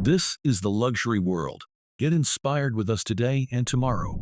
This is the luxury world. Get inspired with us today and tomorrow.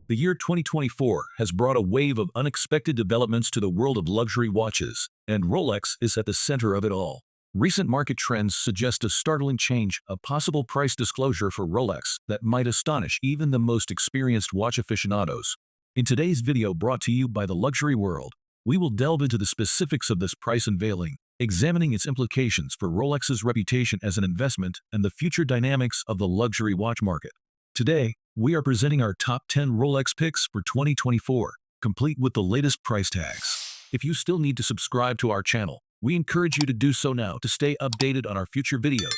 The year 2024 has brought a wave of unexpected developments to the world of luxury watches, and Rolex is at the center of it all. Recent market trends suggest a startling change, a possible price disclosure for Rolex that might astonish even the most experienced watch aficionados. In today's video brought to you by the Luxury World, we will delve into the specifics of this price unveiling, examining its implications for Rolex's reputation as an investment and the future dynamics of the luxury watch market. Today, we are presenting our top 10 Rolex picks for 2024, complete with the latest price tags. If you still need to subscribe to our channel, we encourage you to do so now to stay updated on our future videos.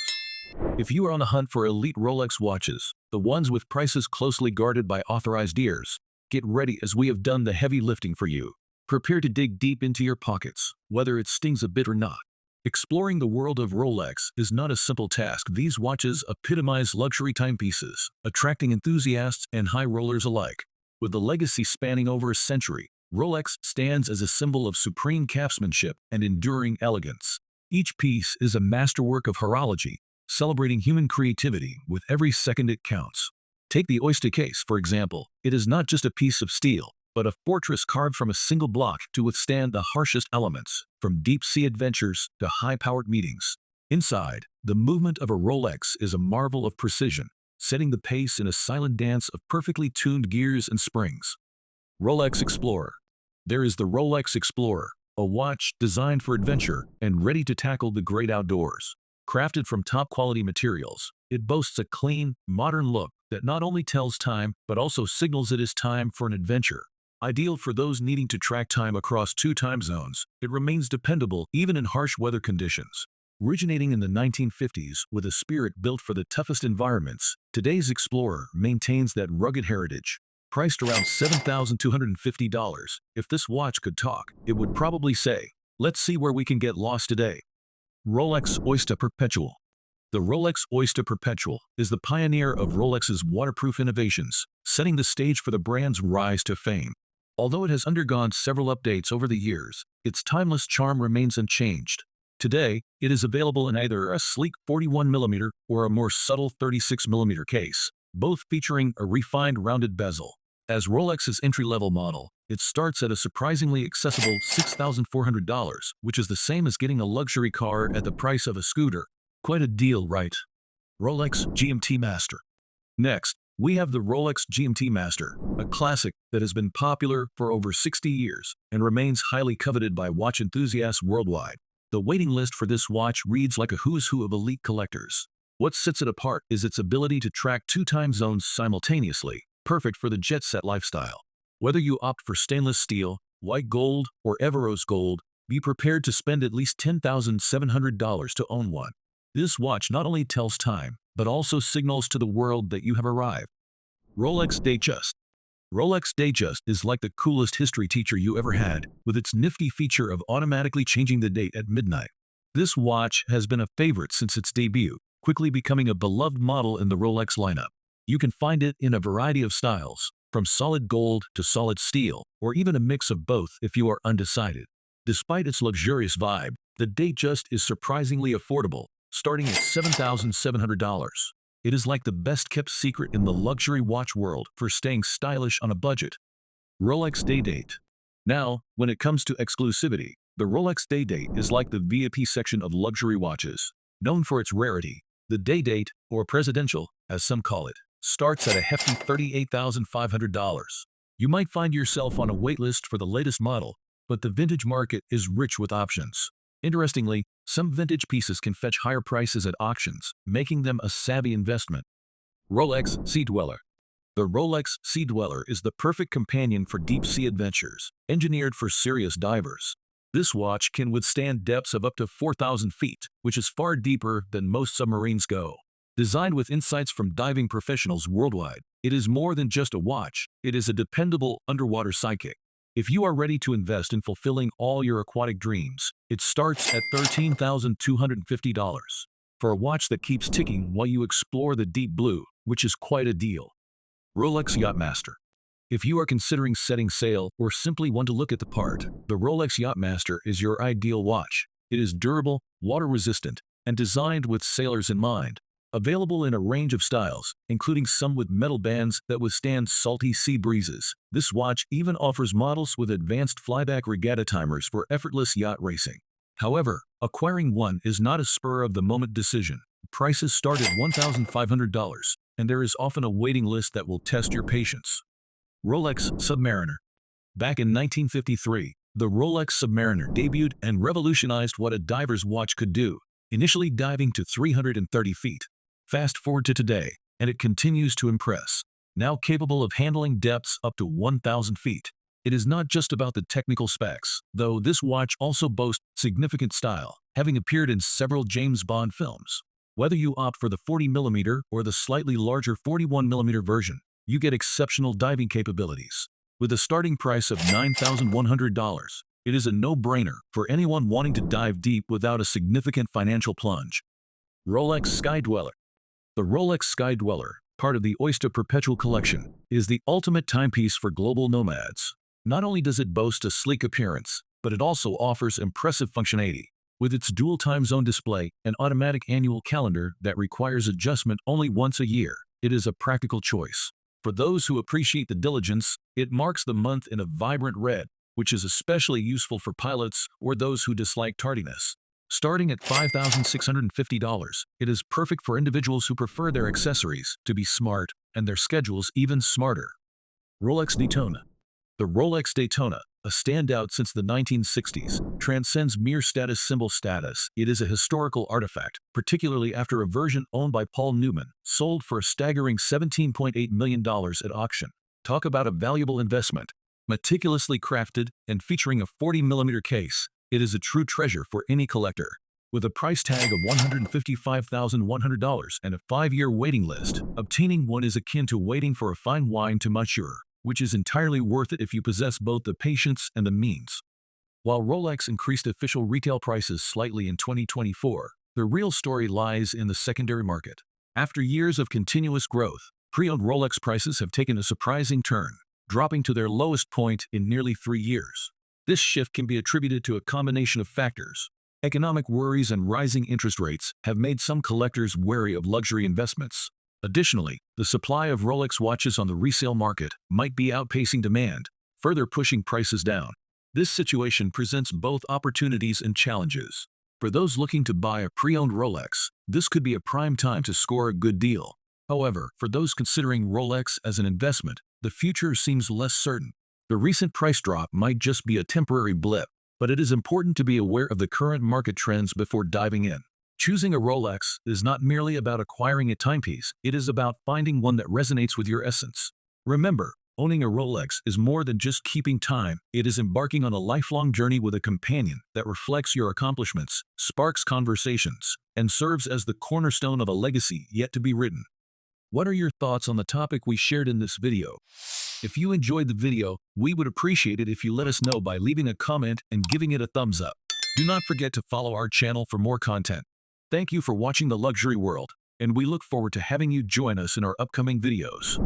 If you are on the hunt for elite Rolex watches, the ones with prices closely guarded by authorized ears, get ready as we have done the heavy lifting for you. Prepare to dig deep into your pockets, whether it stings a bit or not. Exploring the world of Rolex is not a simple task. These watches epitomize luxury timepieces, attracting enthusiasts and high rollers alike. With a legacy spanning over a century, Rolex stands as a symbol of supreme craftsmanship and enduring elegance. Each piece is a masterwork of horology, celebrating human creativity with every second it counts. Take the Oyster case, for example. It is not just a piece of steel, but a fortress carved from a single block to withstand the harshest elements, from deep-sea adventures to high-powered meetings. Inside, the movement of a Rolex is a marvel of precision, setting the pace in a silent dance of perfectly tuned gears and springs. Rolex Explorer. There is the Rolex Explorer, a watch designed for adventure and ready to tackle the great outdoors. Crafted from top-quality materials, it boasts a clean, modern look that not only tells time but also signals it is time for an adventure. Ideal for those needing to track time across 2 time zones, it remains dependable even in harsh weather conditions. Originating in the 1950s with a spirit built for the toughest environments, today's Explorer maintains that rugged heritage. Priced around $7,250, if this watch could talk, it would probably say, "Let's see where we can get lost today." Rolex Oyster Perpetual. The Rolex Oyster Perpetual is the pioneer of Rolex's waterproof innovations, setting the stage for the brand's rise to fame. Although it has undergone several updates over the years, its timeless charm remains unchanged. Today, it is available in either a sleek 41mm or a more subtle 36mm case, both featuring a refined rounded bezel. As Rolex's entry-level model, it starts at a surprisingly accessible $6,400, which is the same as getting a luxury car at the price of a scooter. Quite a deal, right? Rolex GMT Master. Next, we have the Rolex GMT Master, a classic that has been popular for over 60 years and remains highly coveted by watch enthusiasts worldwide. The waiting list for this watch reads like a who's who of elite collectors. What sets it apart is its ability to track 2 time zones simultaneously, perfect for the jet-set lifestyle. Whether you opt for stainless steel, white gold, or Everose gold, be prepared to spend at least $10,700 to own one. This watch not only tells time, but also signals to the world that you have arrived. Rolex Dayjust. Rolex Dayjust is like the coolest history teacher you ever had, with its nifty feature of automatically changing the date at midnight. This watch has been a favorite since its debut, quickly becoming a beloved model in the Rolex lineup. You can find it in a variety of styles, from solid gold to solid steel, or even a mix of both if you are undecided. Despite its luxurious vibe, the Dayjust is surprisingly affordable, starting at $7,700. It is like the best-kept secret in the luxury watch world for staying stylish on a budget. Rolex Daydate. Now, when it comes to exclusivity, the Rolex Daydate is like the VIP section of luxury watches. Known for its rarity, the Daydate, or presidential, as some call it, starts at a hefty $38,500. You might find yourself on a waitlist for the latest model, but the vintage market is rich with options. Interestingly, some vintage pieces can fetch higher prices at auctions, making them a savvy investment. Rolex Sea Dweller. The Rolex Sea Dweller is the perfect companion for deep-sea adventures, engineered for serious divers. This watch can withstand depths of up to 4,000 feet, which is far deeper than most submarines go. Designed with insights from diving professionals worldwide, it is more than just a watch, it is a dependable underwater sidekick. If you are ready to invest in fulfilling all your aquatic dreams, it starts at $13,250. For a watch that keeps ticking while you explore the deep blue, which is quite a deal. Rolex Yachtmaster. If you are considering setting sail or simply want to look at the part, the Rolex Yachtmaster is your ideal watch. It is durable, water-resistant, and designed with sailors in mind. Available in a range of styles, including some with metal bands that withstand salty sea breezes. This watch even offers models with advanced flyback regatta timers for effortless yacht racing. However, acquiring one is not a spur-of-the-moment decision. Prices start at $1,500, and there is often a waiting list that will test your patience. Rolex Submariner. Back in 1953, the Rolex Submariner debuted and revolutionized what a diver's watch could do, initially diving to 330 feet. Fast forward to today, and it continues to impress. Now capable of handling depths up to 1,000 feet. It is not just about the technical specs, though this watch also boasts significant style, having appeared in several James Bond films. Whether you opt for the 40mm or the slightly larger 41mm version, you get exceptional diving capabilities. With a starting price of $9,100, it is a no-brainer for anyone wanting to dive deep without a significant financial plunge. Rolex Sky Dweller. The Rolex Sky Dweller, part of the Oyster Perpetual Collection, is the ultimate timepiece for global nomads. Not only does it boast a sleek appearance, but it also offers impressive functionality. With its dual time zone display and automatic annual calendar that requires adjustment only once a year, it is a practical choice. For those who appreciate the diligence, it marks the month in a vibrant red, which is especially useful for pilots or those who dislike tardiness. Starting at $5,650, it is perfect for individuals who prefer their accessories to be smart and their schedules even smarter. Rolex Daytona. The Rolex Daytona, a standout since the 1960s, transcends mere status symbol status. It is a historical artifact, particularly after a version owned by Paul Newman sold for a staggering $17.8 million at auction. Talk about a valuable investment. Meticulously crafted and featuring a 40mm case, it is a true treasure for any collector. With a price tag of $155,100 and a 5-year waiting list, obtaining one is akin to waiting for a fine wine to mature, which is entirely worth it if you possess both the patience and the means. While Rolex increased official retail prices slightly in 2024, the real story lies in the secondary market. After years of continuous growth, pre-owned Rolex prices have taken a surprising turn, dropping to their lowest point in nearly 3 years. This shift can be attributed to a combination of factors. Economic worries and rising interest rates have made some collectors wary of luxury investments. Additionally, the supply of Rolex watches on the resale market might be outpacing demand, further pushing prices down. This situation presents both opportunities and challenges. For those looking to buy a pre-owned Rolex, this could be a prime time to score a good deal. However, for those considering Rolex as an investment, the future seems less certain. The recent price drop might just be a temporary blip, but it is important to be aware of the current market trends before diving in. Choosing a Rolex is not merely about acquiring a timepiece, it is about finding one that resonates with your essence. Remember, owning a Rolex is more than just keeping time, it is embarking on a lifelong journey with a companion that reflects your accomplishments, sparks conversations, and serves as the cornerstone of a legacy yet to be written. What are your thoughts on the topic we shared in this video? If you enjoyed the video, we would appreciate it if you let us know by leaving a comment and giving it a thumbs up. Do not forget to follow our channel for more content. Thank you for watching The Luxury World, and we look forward to having you join us in our upcoming videos.